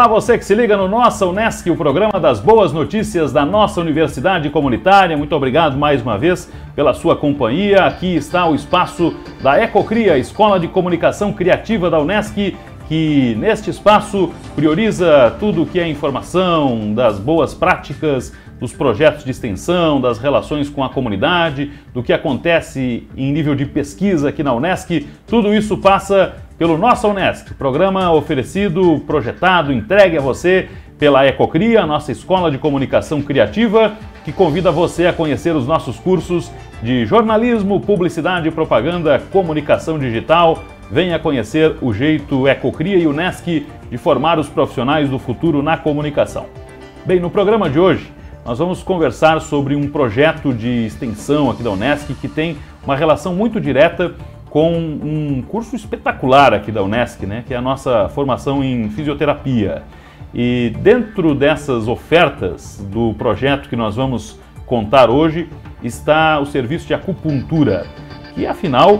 Olá, você que se liga no Nossa Unesc, o programa das boas notícias da nossa universidade comunitária. Muito obrigado mais uma vez pela sua companhia. Aqui está o espaço da Ecocria, Escola de Comunicação Criativa da Unesc, que neste espaço prioriza tudo o que é informação, das boas práticas, dos projetos de extensão, das relações com a comunidade, do que acontece em nível de pesquisa aqui na Unesc. Tudo isso passa pelo Nossa Unesc, programa oferecido, projetado, entregue a você pela Ecocria, a nossa Escola de Comunicação Criativa, que convida você a conhecer os nossos cursos de jornalismo, publicidade, propaganda, comunicação digital. Venha conhecer o jeito Ecocria e Unesc de formar os profissionais do futuro na comunicação. Bem, no programa de hoje, nós vamos conversar sobre um projeto de extensão aqui da Unesc que tem uma relação muito direta com um curso espetacular aqui da Unesc, né, que é a nossa formação em fisioterapia. E dentro dessas ofertas do projeto que nós vamos contar hoje está o serviço de acupuntura, que afinal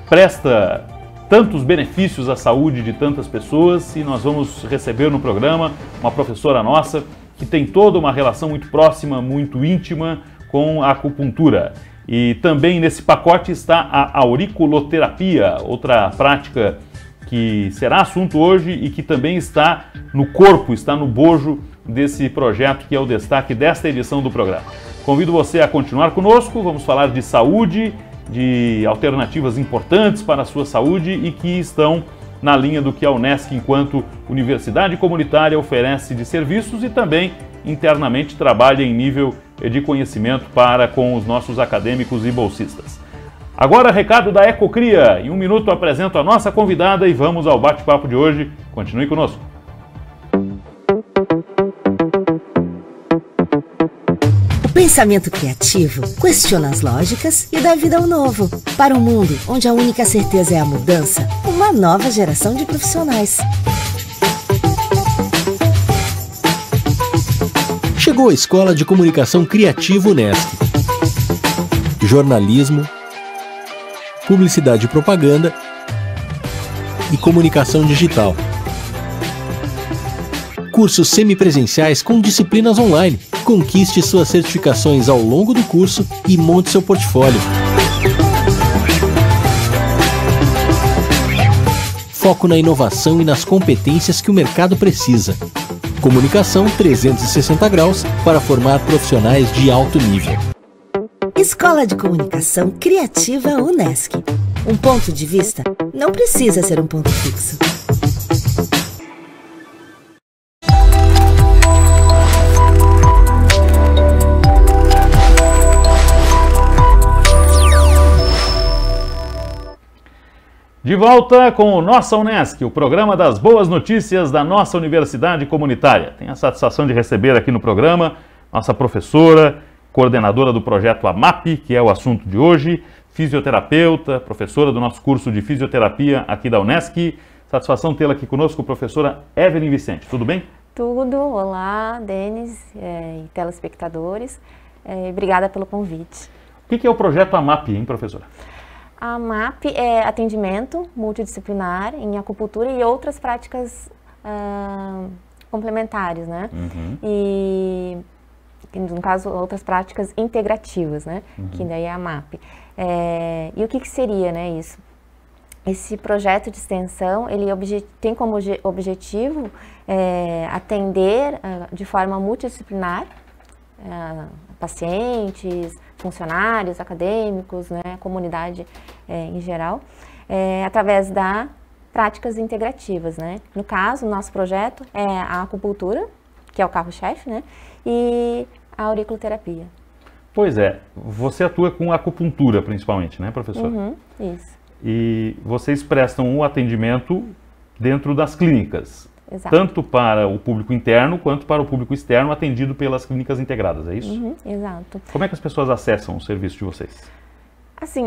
presta tantos benefícios à saúde de tantas pessoas, e nós vamos receber no programa uma professora nossa que tem toda uma relação muito próxima, muito íntima com a acupuntura. E também nesse pacote está a auriculoterapia, outra prática que será assunto hoje e que também está no corpo, está no bojo desse projeto que é o destaque desta edição do programa. Convido você a continuar conosco, vamos falar de saúde, de alternativas importantes para a sua saúde e que estão na linha do que a Unesc, enquanto universidade comunitária, oferece de serviços e também internamente trabalha em nível de conhecimento para com os nossos acadêmicos e bolsistas. Agora, recado da Ecocria. Em um minuto apresento a nossa convidada e vamos ao bate-papo de hoje. Continue conosco. O pensamento criativo questiona as lógicas e dá vida ao novo. Para um mundo onde a única certeza é a mudança, uma nova geração de profissionais. Chegou a Escola de Comunicação Criativa Unesc. Jornalismo, publicidade e propaganda e comunicação digital. Cursos semipresenciais com disciplinas online. Conquiste suas certificações ao longo do curso e monte seu portfólio. Foco na inovação e nas competências que o mercado precisa. Comunicação 360 graus para formar profissionais de alto nível. Escola de Comunicação Criativa Unesc. Um ponto de vista não precisa ser um ponto fixo. De volta com o Nossa Unesc, o programa das boas notícias da nossa universidade comunitária. Tenho a satisfação de receber aqui no programa nossa professora, coordenadora do projeto AMAP, que é o assunto de hoje, fisioterapeuta, professora do nosso curso de fisioterapia aqui da Unesc. Satisfação tê-la aqui conosco, professora Evelyn Vicente. Tudo bem? Tudo. Olá, Denis e telespectadores. Obrigada pelo convite. O que é o projeto AMAP, hein, professora? A AMAP é atendimento multidisciplinar em acupuntura e outras práticas complementares, né? E, no caso, outras práticas integrativas, né? Que daí é a AMAP. E o que seria, né, isso? Esse projeto de extensão, ele tem como objetivo atender de forma multidisciplinar pacientes, funcionários, acadêmicos, né, comunidade em geral, através das práticas integrativas, né? No caso, o nosso projeto é a acupuntura, que é o carro-chefe, né, e a auriculoterapia. Pois é, você atua com acupuntura principalmente, né, professora? Isso. E vocês prestam o atendimento dentro das clínicas. Exato. Tanto para o público interno quanto para o público externo, atendido pelas clínicas integradas, é isso? Exato. Como é que as pessoas acessam o serviço de vocês? Assim,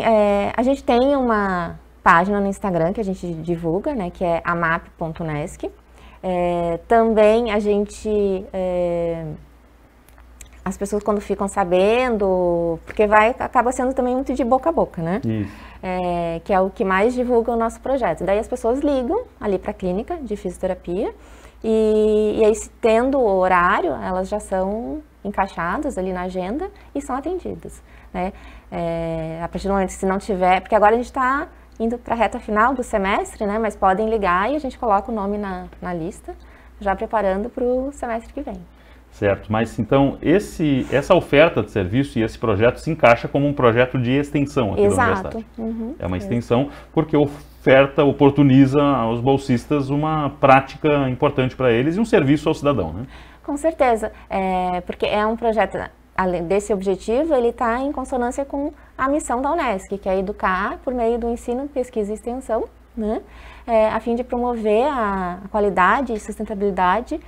a gente tem uma página no Instagram que a gente divulga, né, que é amap.unesc. Também a gente... as pessoas quando ficam sabendo, porque acaba sendo também muito de boca a boca, né? Isso. Que é o que mais divulga o nosso projeto. Daí as pessoas ligam ali para a clínica de fisioterapia E aí, tendo o horário, elas já são encaixadas ali na agenda e são atendidas, né? A partir do momento que se não tiver, porque agora a gente está indo para a reta final do semestre, né? Mas podem ligar e a gente coloca o nome na lista, já preparando para o semestre que vem. Certo, mas então essa oferta de serviço e esse projeto se encaixa como um projeto de extensão aqui da universidade. Uhum, é uma extensão porque oportuniza aos bolsistas uma prática importante para eles e um serviço ao cidadão, né? Com certeza, porque é um projeto, além desse objetivo, ele está em consonância com a missão da Unesc, que é educar por meio do ensino, pesquisa e extensão, né? A fim de promover a qualidade e sustentabilidade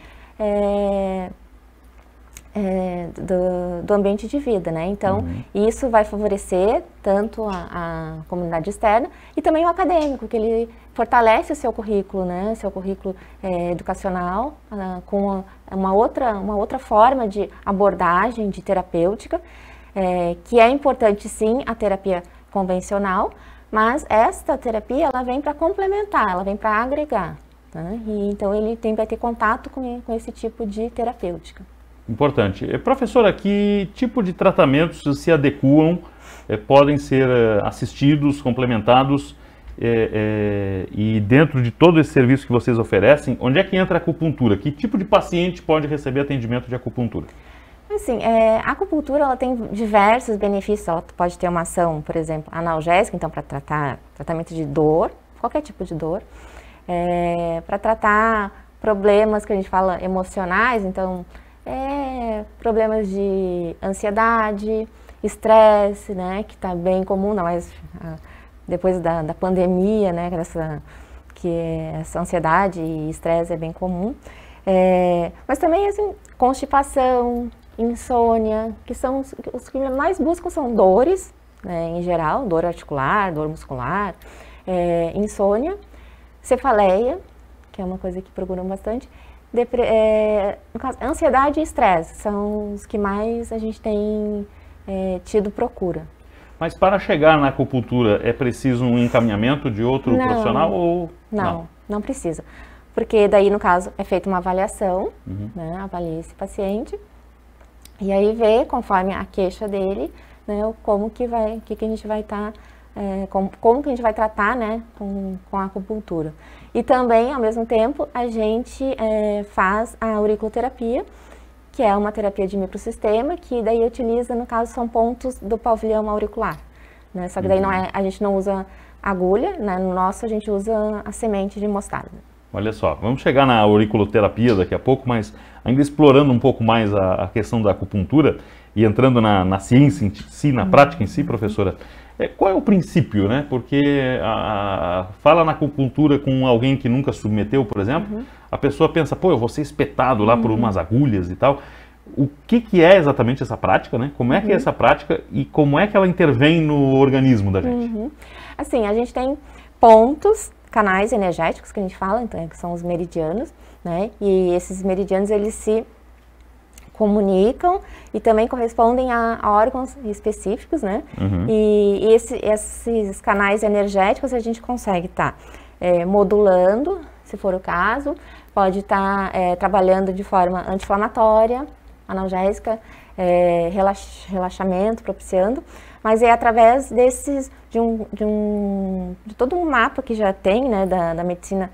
do ambiente de vida, né? Então, isso vai favorecer tanto a comunidade externa e também o acadêmico, que ele fortalece o seu currículo, né? Seu currículo educacional com uma outra forma de abordagem, de terapêutica, que é importante sim a terapia convencional, mas esta terapia ela vem para complementar, ela vem para agregar, né? E então ele vai ter contato com esse tipo de terapêutica. Importante. Professora, que tipo de tratamentos se adequam, podem ser assistidos, complementados e dentro de todo esse serviço que vocês oferecem, onde é que entra a acupuntura? Que tipo de paciente pode receber atendimento de acupuntura? Assim, a acupuntura ela tem diversos benefícios. Ela pode ter uma ação, por exemplo, analgésica, então para tratamento de dor, qualquer tipo de dor, para tratar problemas que a gente fala emocionais, então problemas de ansiedade, estresse, né, que está bem comum, não, mas depois da pandemia, né, que essa ansiedade e estresse é bem comum, mas também assim, constipação, insônia, que são os que mais buscam são dores, né, em geral, dor articular, dor muscular, insônia, cefaleia, que é uma coisa que procuram bastante. No caso, ansiedade e estresse são os que mais a gente tem tido procura. Mas para chegar na acupuntura é preciso um encaminhamento de outro profissional ou não precisa. Porque daí, no caso, é feita uma avaliação, né, avalia esse paciente e aí vê, conforme a queixa dele, né, como que a gente vai estar, como que a gente vai tratar, né, com a acupuntura. E também, ao mesmo tempo, a gente faz a auriculoterapia, que é uma terapia de microsistema, que daí utiliza, no caso, são pontos do pavilhão auricular, né? Só que daí a gente não usa agulha, né? No nosso a gente usa a semente de mostarda. Olha só, vamos chegar na auriculoterapia daqui a pouco, mas ainda explorando um pouco mais a questão da acupuntura e entrando na ciência em si, na prática em si, professora. Qual é o princípio, né? Porque fala na acupuntura com alguém que nunca submeteu, por exemplo, a pessoa pensa, pô, eu vou ser espetado lá por umas agulhas e tal. O que é exatamente essa prática, né? Como é que é essa prática e como é que ela intervém no organismo da gente? Assim, a gente tem pontos, canais energéticos que a gente fala, então, que são os meridianos, né? E esses meridianos, eles se comunicam e também correspondem a órgãos específicos, né? E esses canais energéticos a gente consegue estar modulando, se for o caso, pode estar trabalhando de forma anti-inflamatória, analgésica, relaxamento, propiciando, mas é através de todo um mapa que já tem, né, da medicina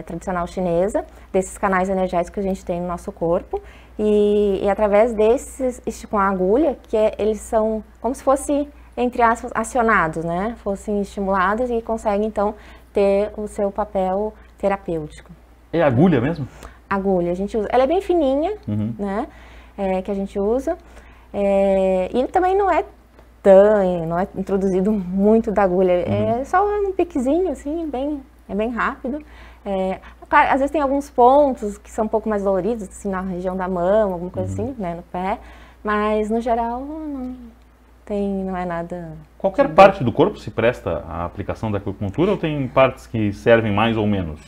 tradicional chinesa, desses canais energéticos que a gente tem no nosso corpo, e através desses, com a agulha, que eles são como se fossem, entre aspas, acionados, né? Fossem estimulados e conseguem, então, ter o seu papel terapêutico. É agulha mesmo? Agulha, a gente usa. Ela é bem fininha, né? Que a gente usa. E também não é introduzido muito da agulha. É só um piquezinho, assim, bem rápido. Claro, às vezes tem alguns pontos que são um pouco mais doloridos, assim, na região da mão, alguma coisa assim, né, no pé, mas no geral não é nada... Qualquer parte do corpo se presta à aplicação da acupuntura ou tem partes que servem mais ou menos?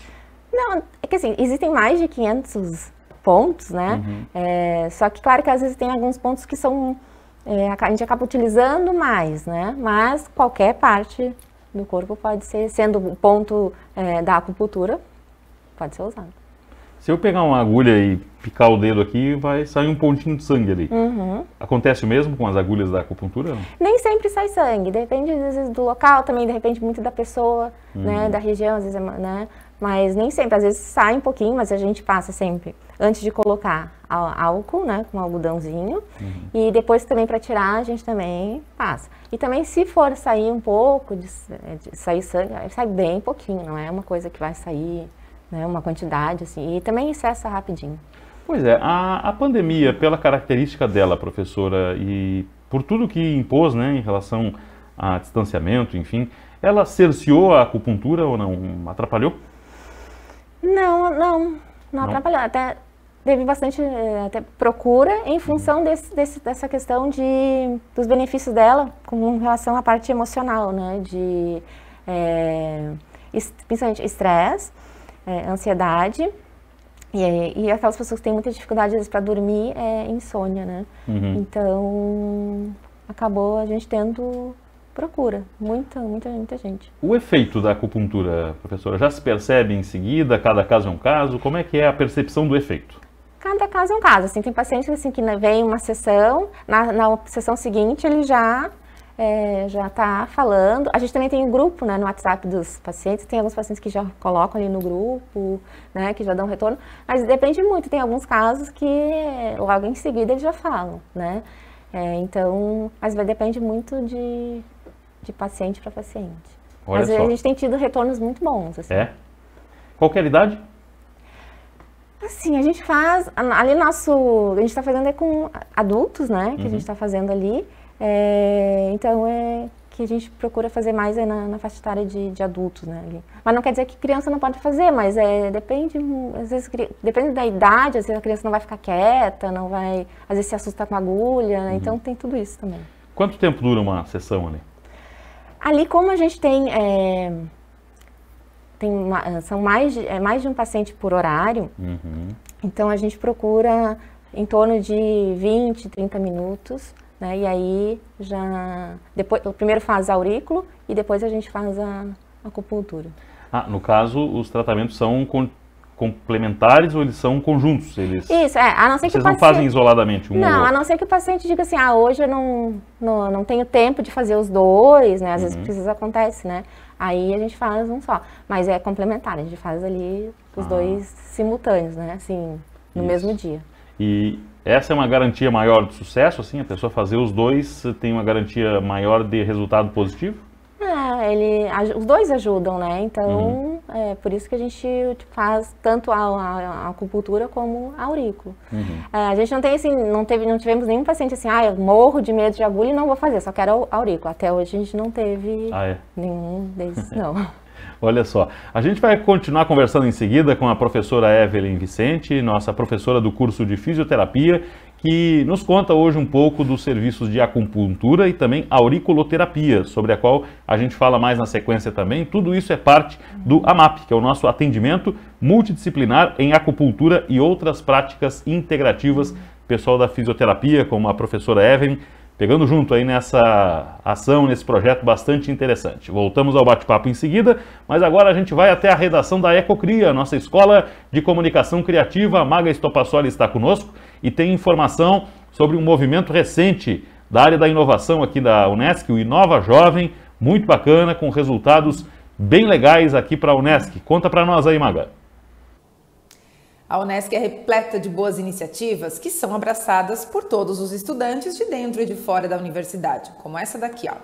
Não, é que assim, existem mais de 500 pontos, né, só que claro que às vezes tem alguns pontos que são, a gente acaba utilizando mais, né, mas qualquer parte do corpo pode ser, sendo o ponto da acupuntura, pode ser usado. Se eu pegar uma agulha e picar o dedo aqui, vai sair um pontinho de sangue ali. Acontece o mesmo com as agulhas da acupuntura? Nem sempre sai sangue, depende às vezes do local também, depende muito da pessoa, né, da região, às vezes, né, mas nem sempre, às vezes sai um pouquinho, mas a gente passa sempre, antes de colocar álcool, né, com um algodãozinho, e depois também para tirar a gente também passa. E também se for sair um pouco, de sair sangue, sai bem pouquinho, não é uma coisa que vai sair, né, uma quantidade assim, e também cessa rapidinho. Pois é, a pandemia, pela característica dela, professora, e por tudo que impôs, né, em relação a distanciamento, enfim, ela cerceou a acupuntura ou não? Atrapalhou? Não atrapalhou. Até teve bastante até procura em função dessa questão dos benefícios dela com relação à parte emocional, né, de principalmente estresse, ansiedade. E aquelas pessoas que têm muita dificuldade, às vezes, para dormir, insônia, né? Então, acabou a gente tendo procura. Muita gente. O efeito da acupuntura, professora, já se percebe em seguida? Cada caso é um caso? Como é que é a percepção do efeito? Cada caso é um caso. Assim, tem pacientes assim, que vem uma sessão, na sessão seguinte ele já está falando. A gente também tem um grupo, né, no WhatsApp dos pacientes, tem alguns pacientes que já colocam ali no grupo, né, que já dão retorno, mas depende muito, tem alguns casos que logo em seguida eles já falam, né, então, mas depende muito de paciente para paciente. Olha mas só. A gente tem tido retornos muito bons. Assim. Qualquer idade? Assim, a gente faz, ali a gente está fazendo com adultos, né, que a gente está fazendo ali. Então que a gente procura fazer mais na faixa etária de adultos, né? Ali. Mas não quer dizer que criança não pode fazer, mas depende, às vezes depende da idade, às vezes a criança não vai ficar quieta, não vai, às vezes se assusta com a agulha, né? Então tem tudo isso também. Quanto tempo dura uma sessão ali? Ali, como a gente tem são mais de um paciente por horário, então a gente procura em torno de 20, 30 minutos. Né? E aí depois, primeiro faz aurículo e depois a gente faz a acupuntura. No caso, os tratamentos são complementares ou eles são conjuntos? Isso, a não ser que o paciente... Vocês não fazem isoladamente um ou outro? A não ser que o paciente diga assim, hoje eu não tenho tempo de fazer os dois, né? Às vezes precisa, acontece, né? Aí a gente faz um só, mas é complementar, a gente faz ali os dois simultâneos, né? Assim, no mesmo dia. E essa é uma garantia maior de sucesso, assim? A pessoa fazer os dois tem uma garantia maior de resultado positivo? Os dois ajudam, né? Então, por isso que a gente faz tanto a acupuntura como a aurículo. A gente não tem, assim, não tivemos nenhum paciente assim, eu morro de medo de agulha e não vou fazer, só quero aurículo. Até hoje a gente não teve nenhum desses, não. Olha só, a gente vai continuar conversando em seguida com a professora Evelyn Vicente, nossa professora do curso de fisioterapia, que nos conta hoje um pouco dos serviços de acupuntura e também auriculoterapia, sobre a qual a gente fala mais na sequência também. Tudo isso é parte do AMAP, que é o nosso atendimento multidisciplinar em acupuntura e outras práticas integrativas. Pessoal da fisioterapia, como a professora Evelyn, pegando junto aí nessa ação, nesse projeto bastante interessante. Voltamos ao bate-papo em seguida, mas agora a gente vai até a redação da Ecocria, nossa escola de comunicação criativa. A Maga Estopassoli está conosco e tem informação sobre um movimento recente da área da inovação aqui da Unesc, o Inova Jovem, muito bacana, com resultados bem legais aqui para a Unesc. Conta para nós aí, Maga. A Unesc é repleta de boas iniciativas que são abraçadas por todos os estudantes de dentro e de fora da universidade, como essa daqui, ó.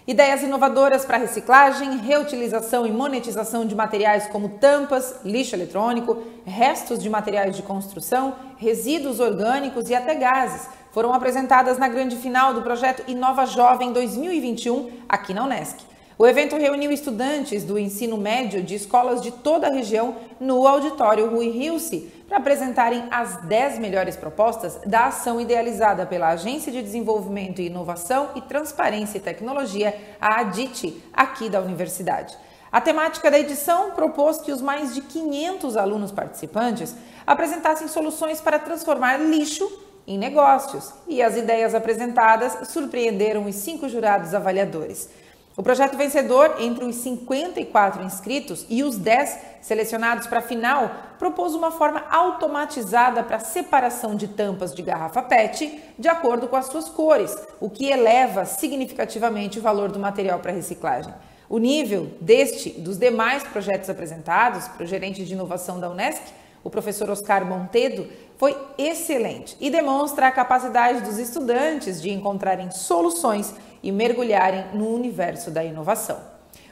Ideias inovadoras para reciclagem, reutilização e monetização de materiais como tampas, lixo eletrônico, restos de materiais de construção, resíduos orgânicos e até gases foram apresentadas na grande final do projeto Inova Jovem 2021 aqui na Unesc. O evento reuniu estudantes do ensino médio de escolas de toda a região no auditório Rui Hilse para apresentarem as 10 melhores propostas da ação idealizada pela Agência de Desenvolvimento e Inovação e Transparência e Tecnologia, a ADIT, aqui da universidade. A temática da edição propôs que os mais de 500 alunos participantes apresentassem soluções para transformar lixo em negócios, e as ideias apresentadas surpreenderam os 5 jurados avaliadores. O projeto vencedor, entre os 54 inscritos e os 10 selecionados para a final, propôs uma forma automatizada para a separação de tampas de garrafa PET de acordo com as suas cores, o que eleva significativamente o valor do material para reciclagem. O nível deste e dos demais projetos apresentados para o gerente de inovação da Unesc, o professor Oscar Montedo, foi excelente e demonstra a capacidade dos estudantes de encontrarem soluções e mergulharem no universo da inovação.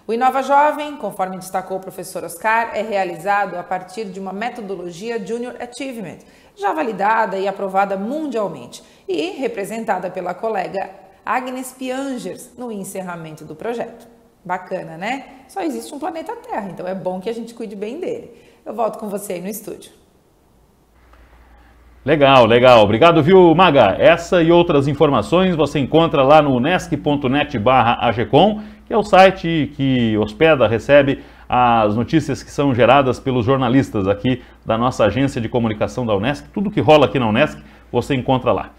O Inova Jovem, conforme destacou o professor Oscar, é realizado a partir de uma metodologia Junior Achievement, já validada e aprovada mundialmente e representada pela colega Agnes Piangers no encerramento do projeto. Bacana, né? Só existe um planeta Terra, então é bom que a gente cuide bem dele. Eu volto com você aí no estúdio. Legal, legal. Obrigado, viu, Maga? Essa e outras informações você encontra lá no unesc.net/agcom, que é o site que hospeda, recebe as notícias que são geradas pelos jornalistas aqui da nossa agência de comunicação da Unesc. Tudo que rola aqui na Unesc você encontra lá.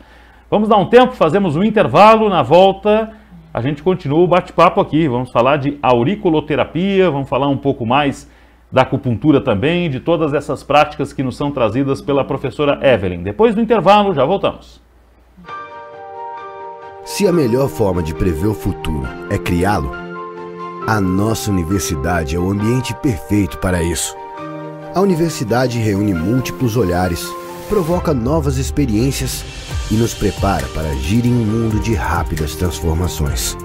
Vamos dar um tempo, fazemos um intervalo. Na volta a gente continua o bate-papo aqui. Vamos falar de auriculoterapia, vamos falar um pouco mais da acupuntura também, de todas essas práticas que nos são trazidas pela professora Evelyn. Depois do intervalo, já voltamos. Se a melhor forma de prever o futuro é criá-lo, a nossa universidade é o ambiente perfeito para isso. A universidade reúne múltiplos olhares, provoca novas experiências e nos prepara para agir em um mundo de rápidas transformações.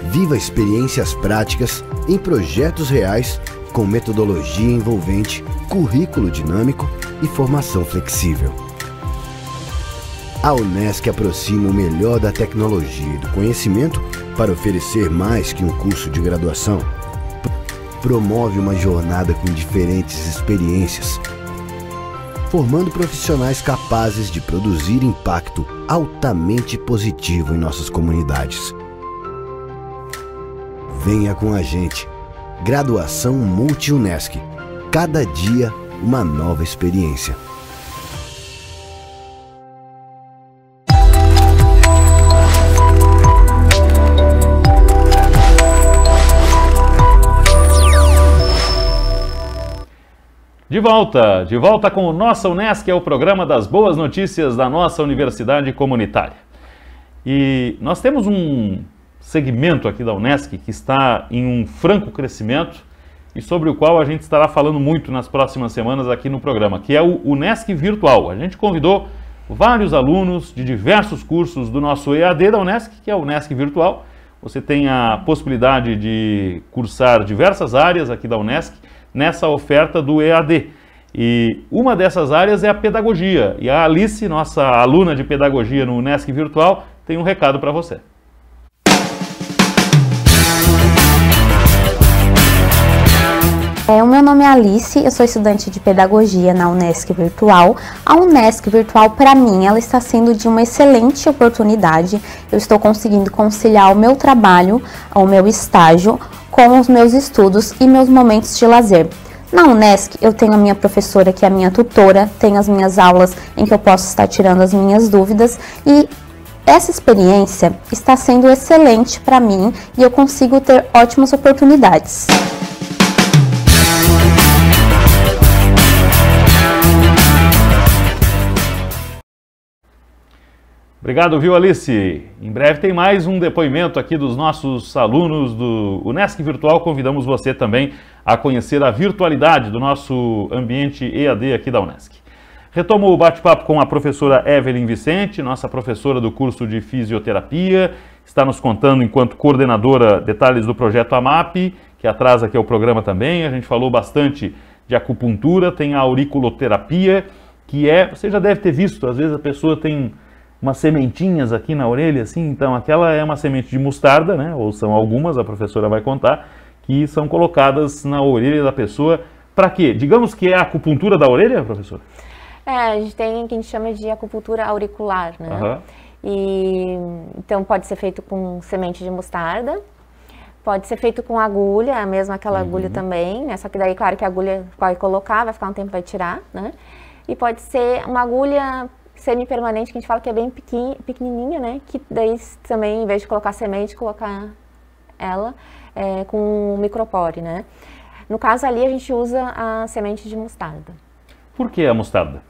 Viva experiências práticas em projetos reais com metodologia envolvente, currículo dinâmico e formação flexível. A Unesc aproxima o melhor da tecnologia e do conhecimento para oferecer mais que um curso de graduação. Promove uma jornada com diferentes experiências, formando profissionais capazes de produzir impacto altamente positivo em nossas comunidades. Venha com a gente. Graduação Multi-Unesc. Cada dia, uma nova experiência. De volta com o Nossa Unesc, é o programa das boas notícias da nossa universidade comunitária. E nós temos um segmento aqui da Unesc que está em um franco crescimento e sobre o qual a gente estará falando muito nas próximas semanas aqui no programa, que é o Unesc Virtual. A gente convidou vários alunos de diversos cursos do nosso EAD da Unesc, que é o Unesc Virtual. Você tem a possibilidade de cursar diversas áreas aqui da Unesc nessa oferta do EAD. E uma dessas áreas é a pedagogia. E a Alice, nossa aluna de pedagogia no Unesc Virtual, tem um recado para você. O meu nome é Alice, eu sou estudante de pedagogia na Unesc Virtual. A Unesc Virtual, para mim, ela está sendo de uma excelente oportunidade. Eu estou conseguindo conciliar o meu trabalho, o meu estágio, com os meus estudos e meus momentos de lazer. Na Unesc, eu tenho a minha professora, que é a minha tutora, tenho as minhas aulas em que eu posso estar tirando as minhas dúvidas e essa experiência está sendo excelente para mim e eu consigo ter ótimas oportunidades. Obrigado, viu, Alice? Em breve tem mais um depoimento aqui dos nossos alunos do Unesc Virtual. Convidamos você também a conhecer a virtualidade do nosso ambiente EAD aqui da Unesc. Retomo o bate-papo com a professora Evelyn Vicente, nossa professora do curso de Fisioterapia. Está nos contando, enquanto coordenadora, detalhes do projeto AMAP, que atrasa aqui o programa também. A gente falou bastante de acupuntura, tem a auriculoterapia, que é, você já deve ter visto, às vezes a pessoa tem umas sementinhas aqui na orelha, assim, então aquela é uma semente de mostarda, né, ou são algumas, a professora vai contar, que são colocadas na orelha da pessoa. Para quê? Digamos que é a acupuntura da orelha, professora? A gente tem o que a gente chama de acupuntura auricular, né? Uhum. E, então pode ser feito com semente de mostarda, pode ser feito com agulha, mesmo aquela agulha também, né? Só que daí, claro, que a agulha vai colocar, vai ficar um tempo, vai tirar, né? E pode ser uma agulha semi-permanente, que a gente fala que é bem pequenininha, né? Que daí também, em vez de colocar semente, colocar ela com micropore, né? No caso ali a gente usa a semente de mostarda. Por que a mostarda?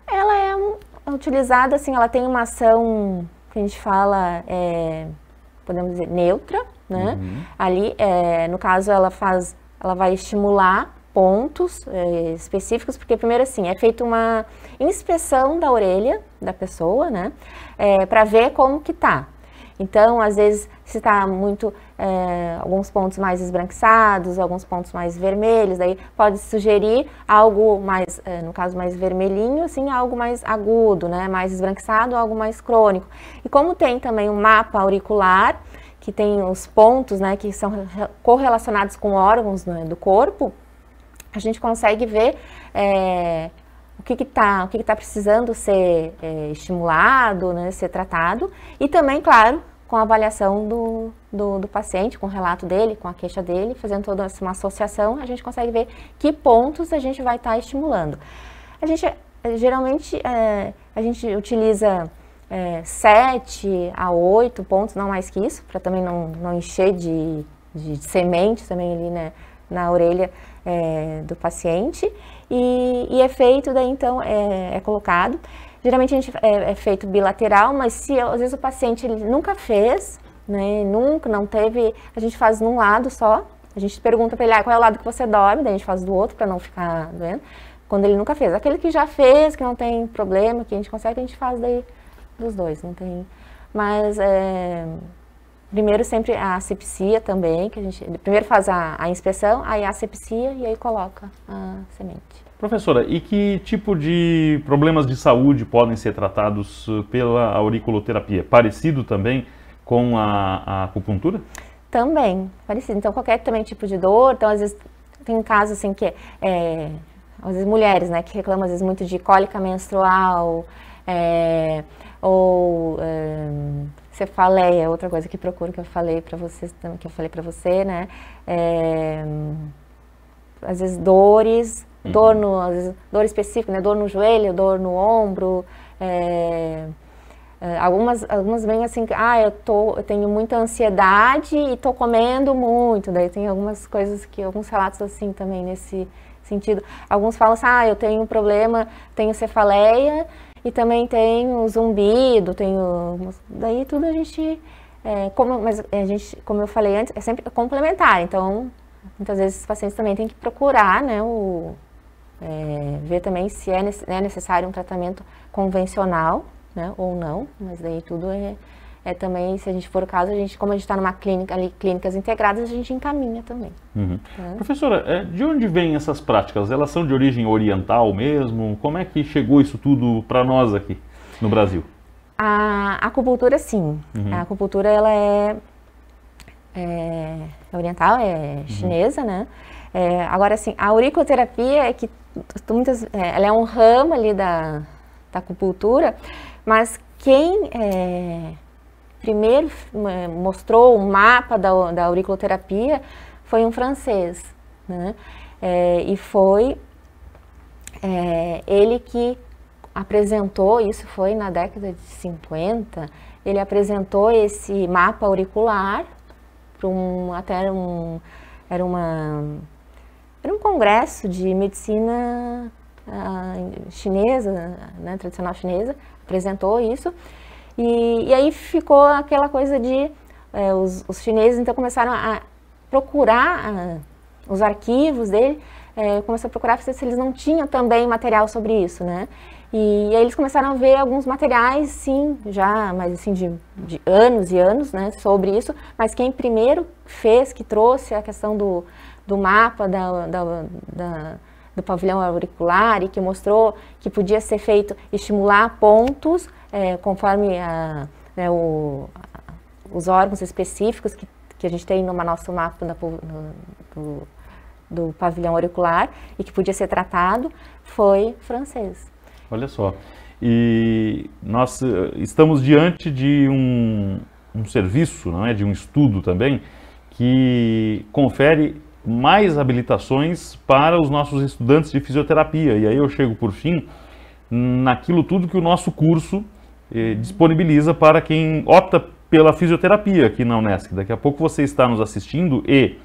Ela é utilizada, assim, ela tem uma ação que a gente fala, podemos dizer, neutra, né? Ali, no caso, ela vai estimular pontos específicos, porque primeiro assim, é feita uma inspeção da orelha da pessoa, né? Para ver como que tá. Então, às vezes, se está muito, alguns pontos mais esbranquiçados, alguns pontos mais vermelhos, daí pode sugerir algo mais, no caso mais vermelhinho, assim, algo mais agudo, né? Mais esbranquiçado, algo mais crônico. E como tem também um mapa auricular, que tem os pontos, né, que são correlacionados com órgãos, né, do corpo, a gente consegue ver o que tá precisando ser estimulado, né, ser tratado, e também, claro, com a avaliação do paciente, com o relato dele, com a queixa dele, fazendo toda uma associação, a gente consegue ver que pontos a gente vai estar estimulando. A gente, geralmente, a gente utiliza 7 a 8 pontos, não mais que isso, para também não encher de semente também ali, né, na orelha do paciente, e é feito, daí então é colocado. Geralmente a gente é feito bilateral, mas se às vezes o paciente ele nunca fez, né, não teve, a gente faz num lado só, a gente pergunta para ele qual é o lado que você dorme, daí a gente faz do outro para não ficar doendo, quando ele nunca fez. Aquele que já fez, que não tem problema, que a gente consegue, a gente faz daí dos dois, não tem. Mas primeiro sempre a asepsia também, que a gente primeiro faz a inspeção, aí a asepsia e aí coloca a semente. Professora, e que tipo de problemas de saúde podem ser tratados pela auriculoterapia? Parecido também com a acupuntura? Também, parecido. Então, qualquer também tipo de dor, então às vezes tem casos assim que às vezes mulheres, né, que reclamam às vezes muito de cólica menstrual, ou cefaleia, outra coisa que procuro, que eu falei para vocês, que eu falei para você, né, às vezes dores, às vezes, dor específica, né, dor no joelho, dor no ombro, algumas vêm assim, eu tenho muita ansiedade e tô comendo muito, daí tem algumas coisas alguns relatos assim também nesse sentido. Alguns falam assim, eu tenho um problema, tenho cefaleia e também tenho zumbido, daí tudo a gente, como eu falei antes, é sempre complementar, então muitas vezes os pacientes também têm que procurar, né, ver também se é necessário um tratamento convencional, né, ou não, mas daí tudo também, se a gente for o caso, como a gente está numa clínica ali, clínicas integradas, a gente encaminha também. Professora, de onde vêm essas práticas? Elas são de origem oriental mesmo? Como é que chegou isso tudo para nós aqui no Brasil? A acupuntura, sim. A acupuntura, ela é oriental, chinesa, né? Agora, assim, a auriculoterapia ela é um ramo ali da acupuntura, mas quem primeiro mostrou o mapa da auriculoterapia foi um francês, né? E foi ele que apresentou, isso foi na década de 50, ele apresentou esse mapa auricular para era um congresso de medicina chinesa, né, tradicional chinesa, apresentou isso, e aí ficou aquela coisa de, os chineses então começaram a procurar os arquivos dele, começaram a procurar se eles não tinham também material sobre isso, né, e aí eles começaram a ver alguns materiais, sim, já, mas assim, de anos e anos, né, sobre isso, mas quem primeiro fez, que trouxe a questão do mapa do pavilhão auricular e que mostrou que podia ser feito, estimular pontos conforme os órgãos específicos que a gente tem no nosso mapa do pavilhão auricular e que podia ser tratado, foi francês. Olha só, e nós estamos diante de um serviço, não é, de um estudo também, que confere mais habilitações para os nossos estudantes de fisioterapia. E aí eu chego, por fim, naquilo tudo que o nosso curso disponibiliza para quem opta pela fisioterapia aqui na Unesc. Daqui a pouco você está nos assistindo e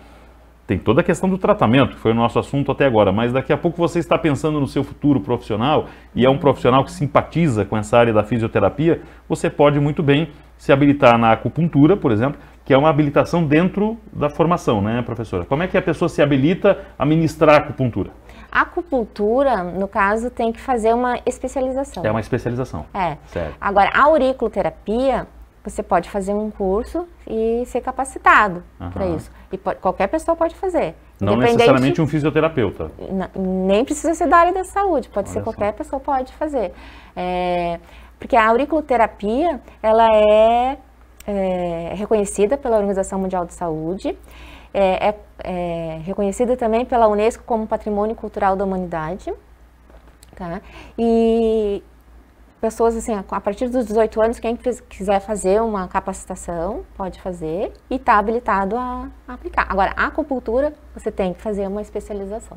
tem toda a questão do tratamento, que foi o nosso assunto até agora, mas daqui a pouco você está pensando no seu futuro profissional e é um profissional que simpatiza com essa área da fisioterapia, você pode muito bem se habilitar na acupuntura, por exemplo, que é uma habilitação dentro da formação, né, professora? Como é que a pessoa se habilita a ministrar acupuntura? A acupuntura, no caso, tem que fazer uma especialização. É uma especialização. É. Certo. Agora, a auriculoterapia, você pode fazer um curso e ser capacitado para isso. E qualquer pessoa pode fazer. Não necessariamente um fisioterapeuta. Nem precisa ser da área da saúde, pode ser qualquer pessoa pode fazer. Porque a auriculoterapia, ela é reconhecida pela Organização Mundial de Saúde, é reconhecida também pela Unesco como Patrimônio Cultural da Humanidade, tá? E pessoas, assim, a partir dos 18 anos, quem quiser fazer uma capacitação, pode fazer e está habilitado a aplicar. Agora, a acupuntura, você tem que fazer uma especialização.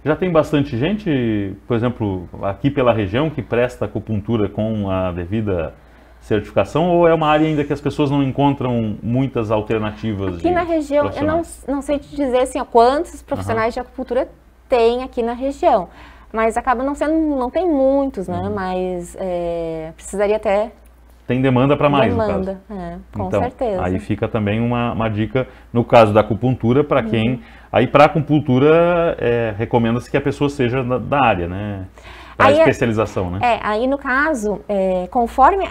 Já tem bastante gente, por exemplo, aqui pela região, que presta acupuntura com a devida certificação, ou é uma área ainda que as pessoas não encontram muitas alternativas? Aqui na região, eu não sei te dizer assim, quantos profissionais de acupuntura tem aqui na região, mas acaba não tem muitos, né? Mas precisaria até... Tem demanda para mais, demanda, no caso. Com então, certeza. Aí fica também uma dica, no caso da acupuntura, para quem... Aí para acupuntura, recomenda-se que a pessoa seja da área, né? Para especialização, né? Aí no caso, conforme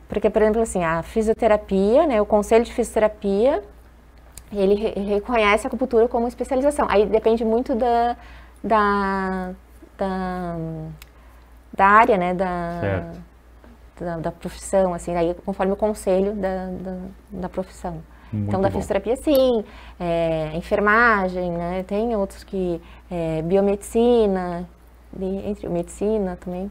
porque, por exemplo, assim, a fisioterapia, né, o Conselho de Fisioterapia, ele reconhece a acupuntura como especialização. Aí depende muito da área, né, da profissão, assim, aí conforme o conselho da profissão. Muito então, da bom. fisioterapia, sim, enfermagem, né, tem outros que, biomedicina, entre medicina também,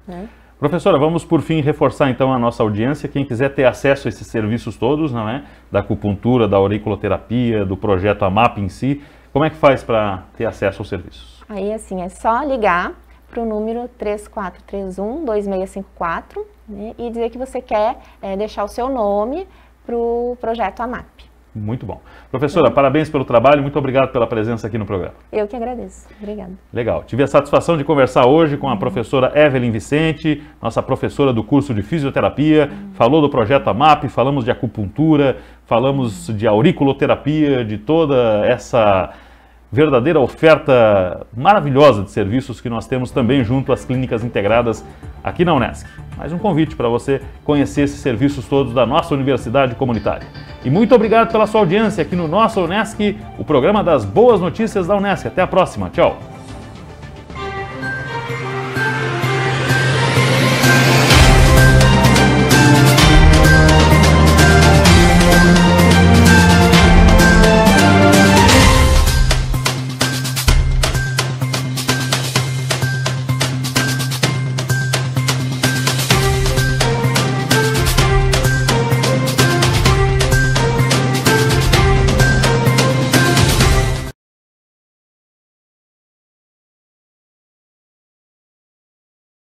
né? Professora, vamos por fim reforçar então a nossa audiência. Quem quiser ter acesso a esses serviços todos, não é? Da acupuntura, da auriculoterapia, do projeto AMAP em si, como é que faz para ter acesso aos serviços? Aí, assim, é só ligar para o número 3431-2654, né, e dizer que você quer deixar o seu nome para o projeto AMAP. Muito bom. Professora, parabéns pelo trabalho, muito obrigado pela presença aqui no programa. Eu que agradeço. Obrigada. Legal. Tive a satisfação de conversar hoje com a professora Evelyn Vicente, nossa professora do curso de fisioterapia, falou do projeto AMAP, falamos de acupuntura, falamos de auriculoterapia, de toda essa verdadeira oferta maravilhosa de serviços que nós temos também junto às clínicas integradas aqui na Unesc. Mais um convite para você conhecer esses serviços todos da nossa universidade comunitária. E muito obrigado pela sua audiência aqui no nosso Unesc, o programa das boas notícias da Unesc. Até a próxima. Tchau.